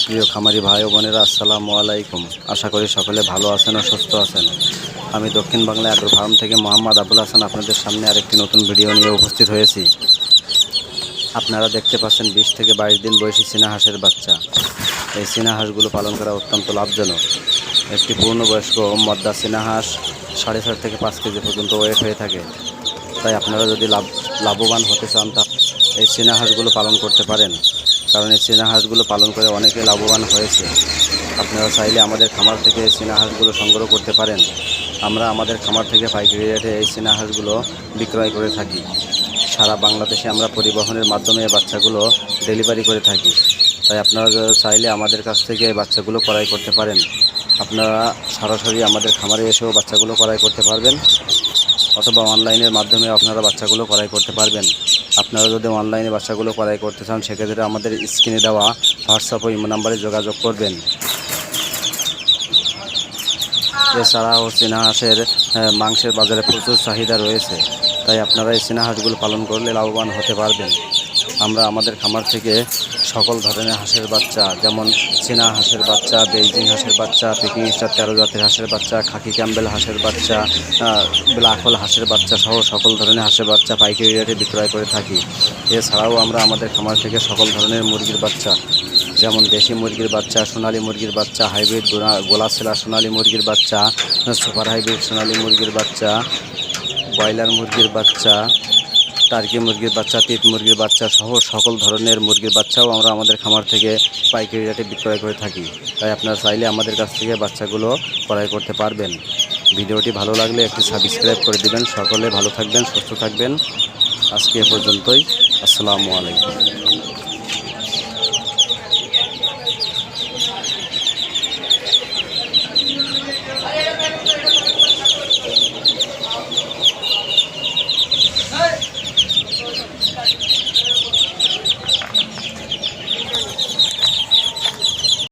প্রিয় খামারি ভাই ও বোনেরা, আসসালামু আলাইকুম। আশা করি সকলে ভালো আছেন ও সুস্থ আছেন। আমি দক্ষিণ বাংলা অ্যাগ্রো ফার্ম থেকে মোহাম্মদ আবুল হাসান আপনাদের সামনে আরেকটি নতুন ভিডিও নিয়ে উপস্থিত হয়েছি। আপনারা দেখতে পাচ্ছেন 20 থেকে 22 দিন বয়সী চীনা হাঁসের বাচ্চা। এই চীনা হাঁসগুলো পালন করা অত্যন্ত লাভজনক। একটি পূর্ণবয়স্ক মদ্দা চীনা হাঁস 4.5 থেকে 5 কেজি পর্যন্ত ওয়েট হয়ে থাকে। তাই আপনারা যদি লাভবান হতে চান তা এই চীনা হাঁসগুলো পালন করতে পারেন, কারণ এই চীনা হাঁসগুলো পালন করে অনেকে লাভবান হয়েছে। আপনারা চাইলে আমাদের খামার থেকে এই চীনা হাঁসগুলো সংগ্রহ করতে পারেন। আমরা আমাদের খামার থেকে পাইকারি রেটে এই চীনা হাঁসগুলো বিক্রয় করে থাকি। সারা বাংলাদেশে আমরা পরিবহনের মাধ্যমে এই বাচ্চাগুলো ডেলিভারি করে থাকি। তাই আপনারা চাইলে আমাদের কাছ থেকে এই বাচ্চাগুলো ক্রয় করতে পারেন। আপনারা সরাসরি আমাদের খামারে এসেও বাচ্চাগুলো ক্রয় করতে পারবেন, অথবা অনলাইনের মাধ্যমে আপনারা বাচ্চাগুলো ক্রয় করতে পারবেন। আপনারা যদি অনলাইনে বাচ্চাগুলো ক্রয় করতে চান, সেক্ষেত্রে আমাদের স্ক্রিনে দেওয়া হোয়াটসঅ্যাপ ও ইমো নাম্বারে যোগাযোগ করবেন। এছাড়াও চীনা হাঁসের মাংসের বাজারে প্রচুর চাহিদা রয়েছে, তাই আপনারা এই চীনা হাঁসগুলো পালন করলে লাভবান হতে পারবেন। আমরা আমাদের খামার থেকে সকল ধরনের হাঁসের বাচ্চা, যেমন চীনা হাঁসের বাচ্চা, বেইজিং হাঁসের বাচ্চা, পিকিং স্টার 13 জাতের হাঁসের বাচ্চা, খাকি ক্যাম্বেল হাঁসের বাচ্চা, ব্ল্যাক হোল হাঁসের বাচ্চা সহ সকল ধরনের হাঁসের বাচ্চা পাইকারি রেটে বিক্রয় করে থাকি। এছাড়াও আমরা আমাদের খামার থেকে সকল ধরনের মুরগির বাচ্চা, যেমন দেশি মুরগির বাচ্চা, সোনালী মুরগির বাচ্চা, হাইব্রিড গোলাছেলা সোনালী মুরগির বাচ্চা, সুপার হাইব্রিড সোনালী মুরগির বাচ্চা, ব্রয়লার মুরগির বাচ্চা, টার্কি মুরগির বাচ্চা, তিত মুরগির বাচ্চা সহ সকল ধরনের মুরগির বাচ্চাও আমরা আমাদের খামার থেকে পাইকারি রেটে বিক্রয় করে থাকি। তাই আপনারা চাইলে আমাদের কাছ থেকে বাচ্চাগুলো ক্রয় করতে পারবেন। ভিডিওটি ভালো লাগলে একটি সাবস্ক্রাইব করে দিবেন। সকলে ভালো থাকবেন, সুস্থ থাকবেন। আজকে এ পর্যন্তই। আসসালামু আলাইকুম।